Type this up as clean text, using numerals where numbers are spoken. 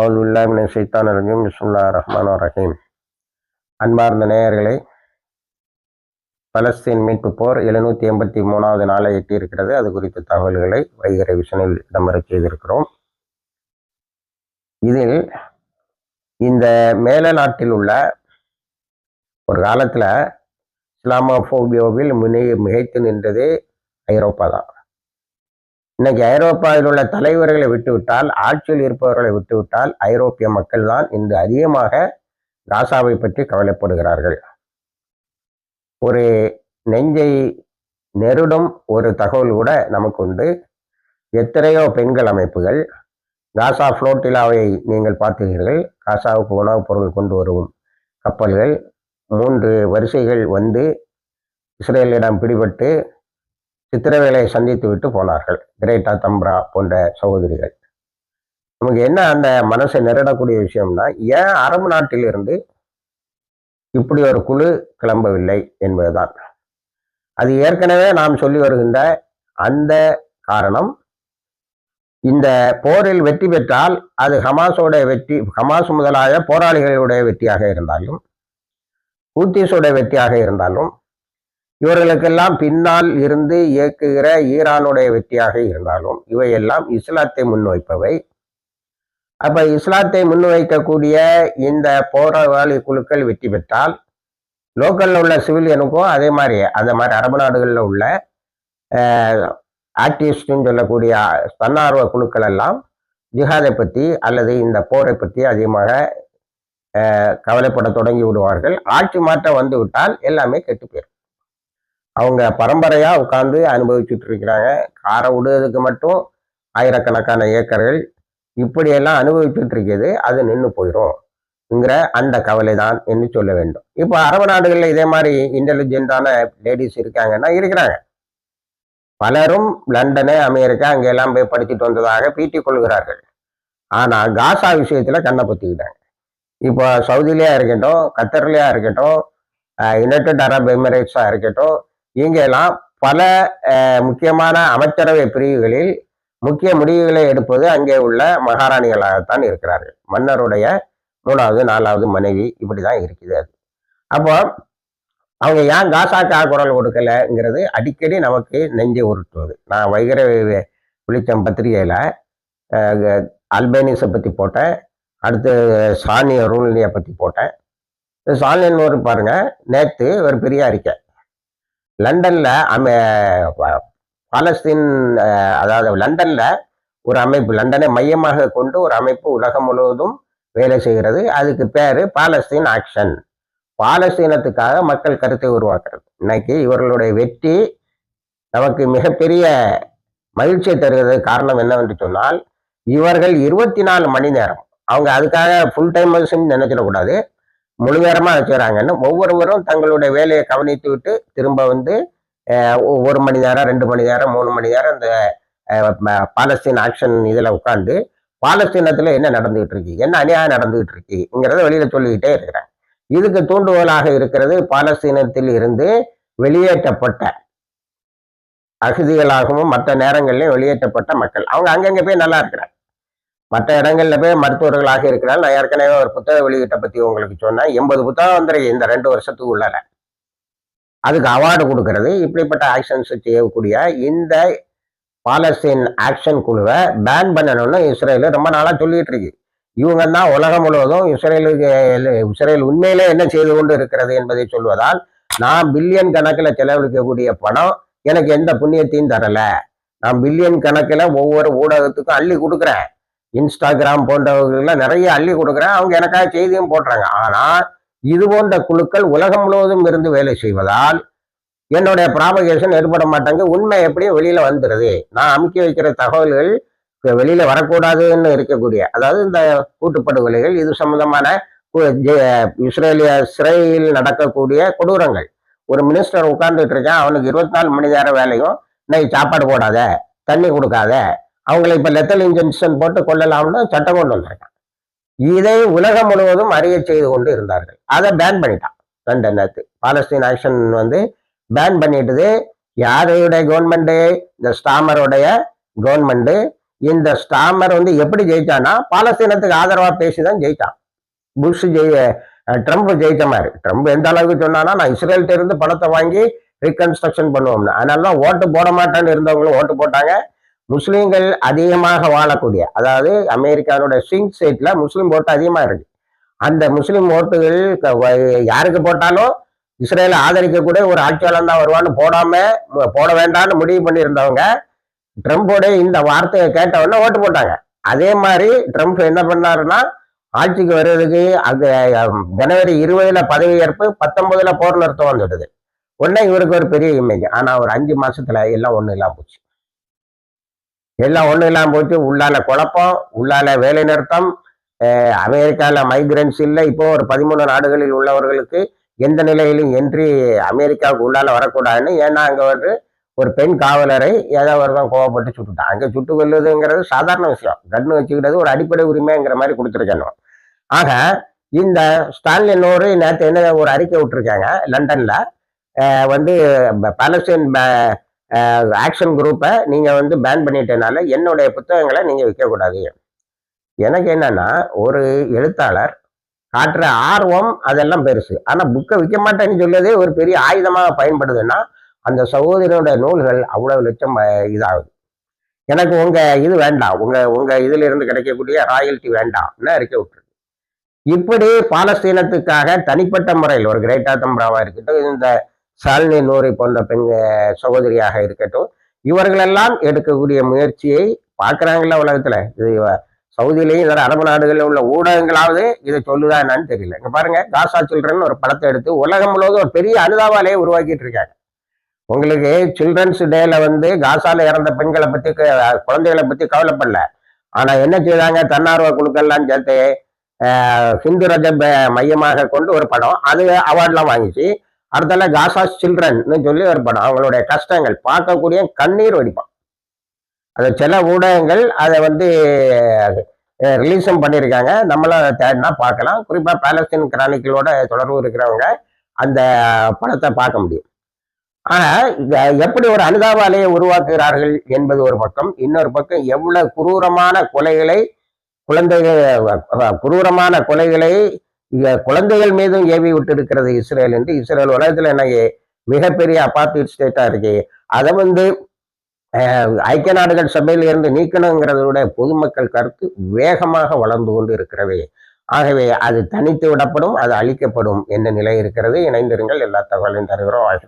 அவுதுல்லாஹி ஷைத்தானிர் ரஜீம். பிஸ்மில்லாஹிர் ரஹ்மானிர் ரஹீம். அன்பார்ந்த நேயர்களே, பலஸ்தீன் மீட்பு போர் 783வது நாளை எட்டியிருக்கிறது. அது குறித்த தகவல்களை வைகரை விஷனில் இடம்பெறச் செய்திருக்கிறோம். இதில் இந்த மேல நாட்டில் உள்ள ஒரு காலத்தில் இஸ்லாமோபோபியோவில் மிகைத்து நின்றது ஐரோப்பா தான். இன்னைக்கு ஐரோப்பாவில் உள்ள தலைவர்களை விட்டுவிட்டால், ஆட்சியில் இருப்பவர்களை விட்டுவிட்டால், ஐரோப்பிய மக்கள் தான் இன்று அதிகமாக காசாவை பற்றி கவலைப்படுகிறார்கள். ஒரு நெஞ்சை நெருடும் ஒரு தகவல் கூட நமக்கு உண்டு. எத்தனையோ பெண்கள் அமைப்புகள், காசா புளோட்டிலாவை நீங்கள் பார்த்தீர்கள். காசாவுக்கு உணவுப் பொருள் கொண்டு வரும் கப்பல்கள் 3 வரிசைகள் வந்து இஸ்ரேலிடம் பிடிபட்டு சித்திரவேலையை சந்தித்து விட்டு போனார்கள். கிரேட்டா தம்ப்ரா போன்ற சகோதரிகள். நமக்கு என்ன அந்த மனசை நெருடக்கூடிய விஷயம்னா, ஏன் அரபு நாட்டிலிருந்து இப்படி ஒரு குழு கிளம்பவில்லை என்பதுதான். அது ஏற்கனவே நாம் சொல்லி வருகின்ற அந்த காரணம், இந்த போரில் வெற்றி பெற்றால் அது ஹமாஸோடைய வெற்றி, ஹமாஸ் முதலாக போராளிகளுடைய வெற்றியாக இருந்தாலும், ஹூத்திஸோட வெற்றியாக இருந்தாலும், இவர்களுக்கெல்லாம் பின்னால் இருந்து இயக்குகிற ஈரானுடைய வெற்றியாக இருந்தாலும், இவையெல்லாம் இஸ்லாத்தை முன்வைப்பவை. அப்ப இஸ்லாத்தை முன்வைக்கக்கூடிய இந்த போராளி குழுக்கள் வெற்றி பெற்றால், லோக்கல்ல உள்ள சிவிலியனுக்கும் அதே மாதிரி அந்த மாதிரி அரபு நாடுகளில் உள்ள ஆக்டிவிஸ்ட்னு சொல்லக்கூடிய தன்னார்வ குழுக்கள் எல்லாம் ஜிஹாதை பற்றி அல்லது இந்த போரை பற்றி அதிகமாக கவலைப்பட தொடங்கி விடுவார்கள். ஆட்சி மாற்றம் வந்து விட்டால் எல்லாமே கெட்டு போயிடும். அவங்க பரம்பரையா உட்கார்ந்து அனுபவிச்சுட்டு இருக்கிறாங்க. காரை விடுறதுக்கு மட்டும் ஆயிரக்கணக்கான ஏக்கர்கள் இப்படியெல்லாம் அனுபவிச்சுட்டு இருக்குது. அது நின்று போயிடும்ங்கிற அந்த கவலை தான் என்று சொல்ல வேண்டும். இப்போ அரபு நாடுகளில் இதே மாதிரி இன்டெலிஜென்டான லேடிஸ் இருக்காங்கன்னா இருக்கிறாங்க. பலரும் லண்டனு, அமெரிக்கா அங்கெல்லாம் போய் படிச்சுட்டு வந்ததாக பீட்டிக் கொள்கிறார்கள். ஆனா காசா விஷயத்துல கண்ணை பத்திக்கிட்டாங்க. இப்போ சவுதிலையா இருக்கட்டும், கத்தர்லையா இருக்கட்டும், யுனைடெட் அரப் எமிரேட்ஸா இருக்கட்டும், இங்கெல்லாம் பல முக்கியமான அமைச்சரவை பிரிவுகளில் முக்கிய முடிவுகளை எடுப்பது அங்கே உள்ள மகாராணிகளாகத்தான் இருக்கிறார்கள். மன்னருடைய 3வது 4வது மனைவி இப்படிதான் இருக்குது. அது அப்போ அவங்க ஏன் காசாக்கா குரல் கொடுக்கலங்கிறது அடிக்கடி நமக்கு நெஞ்சை உருட்டுவது. நான் வைகரை வெளிச்சம் பத்திரிகையில அல்பேனிஸை பத்தி போட்டேன், அடுத்து சானிய ரூல்னியை பத்தி போட்டேன். சாலியன் ஒரு பாருங்க, நேற்று ஒரு பெரிய அறிக்கை லண்டன்ல பாலஸ்தீன், அதாவது லண்டன்ல ஒரு அமைப்பு, லண்டனை மையமாக கொண்டு ஒரு அமைப்பு உலகம் முழுவதும் வேலை செய்கிறது. அதுக்கு பேரு பாலஸ்தீன் ஆக்ஷன். பாலஸ்தீனத்துக்காக மக்கள் கருத்தை உருவாக்குறது. இன்னைக்கு இவர்களுடைய வெற்றி நமக்கு மிகப்பெரிய மகிழ்ச்சியை தருகிறது. காரணம் என்னவென்று சொன்னால், இவர்கள் 24 மணி நேரம், அவங்க அதுக்காக ஃபுல் டைமர்ஸ் நினைச்சிடக்கூடாது, முழு நேரமா வச்சுக்கிறாங்கன்னு ஒவ்வொருவரும் தங்களுடைய வேலையை கவனித்து விட்டு திரும்ப வந்து 1 மணி நேரம், 2 மணி நேரம், 3 மணி நேரம் இந்த பாலஸ்தீன் ஆக்ஷன் இதுல உட்கார்ந்து பாலஸ்தீனத்துல என்ன நடந்துகிட்டு இருக்கு, என்ன அநியாயம் நடந்துகிட்டு இருக்குங்கிறத வெளியில சொல்லிக்கிட்டே இருக்கிறாங்க. இதுக்கு தூண்டுகோலாக இருக்கிறது பாலஸ்தீனத்தில் இருந்து வெளியேற்றப்பட்ட அகதிகளாகவும் மற்ற நேரங்களிலும் வெளியேற்றப்பட்ட மக்கள். அவங்க அங்கங்க போய் நல்லா இருக்கிறாங்க, மற்ற இடங்கள்ல போய் மருத்துவர்களாக இருக்கிறார். நான் ஏற்கனவே ஒரு புத்தக வெளியீட்டை பத்தி உங்களுக்கு சொன்னேன். 80 புத்தகம் வந்துருக்கு இந்த 2 வருஷத்துக்கு உள்ளார. அதுக்கு அவார்டு கொடுக்கறது. இப்படிப்பட்ட ஆக்ஷன்ஸ் செய்யக்கூடிய இந்த பாலஸ்தீன் ஆக்ஷன் குழுவை பேன் பண்ணணும்னு இஸ்ரேல் ரொம்ப நாளா சொல்லிட்டு இருக்கு. இவங்க தான் உலகம் முழுவதும் இஸ்ரேல் உண்மையிலே என்ன செய்து கொண்டு இருக்கிறது என்பதை சொல்வதால், நான் பில்லியன் கணக்கில் செலவழிக்கக்கூடிய பணம் எனக்கு எந்த புண்ணியத்தையும் தரல, நான் பில்லியன் கணக்கில் ஒவ்வொரு ஊடகத்துக்கும் அள்ளி கொடுக்குறேன், இன்ஸ்டாகிராம் போன்றவர்கள்லாம் நிறைய அள்ளி கொடுக்குறேன், அவங்க எனக்காக செய்தியும் போடுறாங்க. ஆனா இது போன்ற குழுக்கள் உலகம் முழுவதும் இருந்து வேலை செய்வதால் என்னுடைய ப்ராபகேஷன் ஏற்பட மாட்டாங்க. உண்மை எப்படியும் வெளியில வந்துடுது. நான் அமுக்கி வைக்கிற தகவல்கள் வெளியில வரக்கூடாதுன்னு இருக்கக்கூடிய, அதாவது இந்த கூட்டுப்படுகொலைகள், இது சம்பந்தமான இஸ்ரேலிய சிறையில் நடக்கக்கூடிய கொடூரங்கள். ஒரு மினிஸ்டர் உட்கார்ந்துட்டு இருக்கேன், அவனுக்கு 24 மணி நேரம் வேலையும், இன்னைக்கு சாப்பாடு போடாத, தண்ணி கொடுக்காத, அவங்களை இப்ப லெத்தல் இன்ஜெக்ஷன் போட்டு கொள்ளலாம்னு சட்டம் கொண்டு வந்திருக்கான். இதை உலகம் முழுவதும் அறிய செய்து கொண்டு இருந்தார்கள். அதை பேன் பண்ணிட்டான் லண்டன் நேத்து. பாலஸ்தீன் ஆக்ஷன் வந்து பேன் பண்ணிட்டுது. யாருடைய கவர்மெண்ட்? இந்த ஸ்டாமருடைய கவர்மெண்ட். இந்த ஸ்டாமர் வந்து எப்படி ஜெயிச்சான்னா பாலஸ்தீனத்துக்கு ஆதரவா பேசிதான் ஜெயிச்சான். புஷ் ட்ரம்ப் ஜெயிச்ச மாதிரி. ட்ரம்ப் எந்த அளவுக்கு சொன்னானா, நான் இஸ்ரேல்கிட்ட இருந்து பணத்தை வாங்கி ரீகன்ஸ்ட்ரக்ஷன் பண்ணுவோம்னு. அதனாலதான் ஓட்டு போட மாட்டேன்னு இருந்தவங்களும் ஓட்டு போட்டாங்க. முஸ்லீம்கள் அதிகமாக வாழக்கூடிய, அதாவது அமெரிக்காவோட ஸ்விங் ஸ்டேட்ல முஸ்லீம் ஓட்டு அதிகமா இருக்கு. அந்த முஸ்லீம் ஓட்டுகள் யாருக்கு போட்டாலும் இஸ்ரேலை ஆதரிக்கக்கூடிய ஒரு ஆட்சியாளர் தான் வருவான்னு போட வேண்டாம்னு முடிவு பண்ணியிருந்தவங்க ட்ரம்போட இந்த வார்த்தையை கேட்ட உடனே ஓட்டு போட்டாங்க. அதே மாதிரி ட்ரம்ப் என்ன பண்ணாருன்னா, ஆட்சிக்கு வர்றதுக்கு அது ஜனவரி 20 பதவியேற்பு, 19 போர் நிறுத்தம் வந்துடுது. உடனே இவருக்கு ஒரு பெரிய இமேஜ். ஆனா ஒரு 5 மாசத்துல எல்லாம் ஒண்ணு இல்லாம போச்சு. எல்லாம் ஒண்ணு இல்லாம போச்சு. உள்ளால குழப்பம், உள்ளால வேலை நிறுத்தம். அமெரிக்கால மைக்ரன்ஸ் இல்லை. இப்போ ஒரு 13 நாடுகளில் உள்ளவர்களுக்கு எந்த நிலையிலும் என்ட்ரி அமெரிக்காவுக்கு உள்ளால வரக்கூடாதுன்னு. ஏன்னா அங்க வந்து ஒரு பெண் காவலரை ஏதோ ஒருதான் கோவப்பட்டு சுட்டுட்டான். அங்க சுட்டு கொள்ளுதுங்கிறது சாதாரண விஷயம். கன்னு வச்சுக்கிட்டது ஒரு அடிப்படை உரிமைங்கிற மாதிரி கொடுத்துருக்கணும். ஆக இந்த ஸ்டாலின் நேற்று என்ன ஒரு அறிக்கை விட்டுருக்காங்க லண்டன்ல. வந்து பாலஸ்தீன் ஆக்ஷன் குரூப்பை நீங்க வந்து பேன் பண்ணிட்டனால என்னுடைய புத்தகங்களை நீங்க விற்கக்கூடாது. எனக்கு என்னன்னா, ஒரு எழுத்தாளர் காட்டுற ஆர்வம் அதெல்லாம் பெருசு. ஆனா புக்கை விற்க மாட்டேன்னு சொல்லதே ஒரு பெரிய ஆயுதமாக பயன்படுதுன்னா, அந்த சகோதரனுடைய நூல்கள் அவ்வளவு லட்சம் இதாகுது. எனக்கு உங்க இது வேண்டாம், உங்க இதுல இருந்து கிடைக்கக்கூடிய ராயல்டி வேண்டாம்னு அறிக்கை விட்டுருக்கு. இப்படி பாலஸ்தீனத்துக்காக தனிப்பட்ட முறையில் ஒரு கிரேட்டா தம்ராவா இருக்கட்டும், இந்த சாலினி நூரி போன்ற பெண் சகோதரியாக இருக்கட்டும், இவர்களெல்லாம் எடுக்கக்கூடிய முயற்சியை பார்க்குறாங்கல்ல உலகத்துல. இது சவுதியிலையும் இதர அரபு நாடுகளில் உள்ள ஊடகங்களாவது இதை சொல்லுதா என்னன்னு தெரியல. இங்க பாருங்க, காசா சில்ட்ரன் ஒரு படத்தை எடுத்து உலகம் முழுவதும் ஒரு பெரிய அனுதாபாலையை உருவாக்கிட்டு இருக்காங்க. உங்களுக்கு சில்ட்ரன்ஸ் டேல வந்து காசால இறந்த பெண்களை பத்தி, குழந்தைகளை பத்தி கவலைப்படல. ஆனா என்ன செய்தாங்க, தன்னார்வ குழுக்கள்லாம் சேர்த்து ஹிந்து ரஜப் மையமாக கொண்டு ஒரு படம், அது அவார்ட்லாம் வாங்கிச்சு. அடுத்தால காசா சில்ட்ரன் சொல்லி ஒரு படம், அவங்களுடைய கஷ்டங்கள் பார்க்கக்கூடிய கண்ணீர் வடிப்பான். அதை சில ஊடகங்கள் அதை வந்து ரிலீஸும் பண்ணியிருக்காங்க. நம்மளும் அதை தேடினா பார்க்கலாம். குறிப்பாக பாலஸ்தீன் கிரானிக்கலோட தொடர்பு இருக்கிறவங்க அந்த படத்தை பார்க்க முடியும். ஆனா எப்படி ஒரு அனுதாபாலையை உருவாக்குகிறார்கள் என்பது ஒரு பக்கம். இன்னொரு பக்கம் எவ்வளவு குரூரமான கொலைகளை குழந்தைகள் மீதும் ஏவி விட்டு இருக்கிறது இஸ்ரேல் என்று. இஸ்ரேல் உலகத்துல என்ன மிகப்பெரிய அபார்ட்மெண்ட் ஸ்டேட்டா இருக்கு. அதை வந்து ஐக்கிய நாடுகள் சபையில் இருந்து நீக்கணுங்கிறதோட பொதுமக்கள் கருத்து வேகமாக வளர்ந்து கொண்டு இருக்கிறது. ஆகவே அது தனித்து விடப்படும், அது அழிக்கப்படும் என்ற நிலை இருக்கிறது. இணைந்திருங்கள். எல்லா தகவலையும் தருகிறோம். ஆயிரத்தி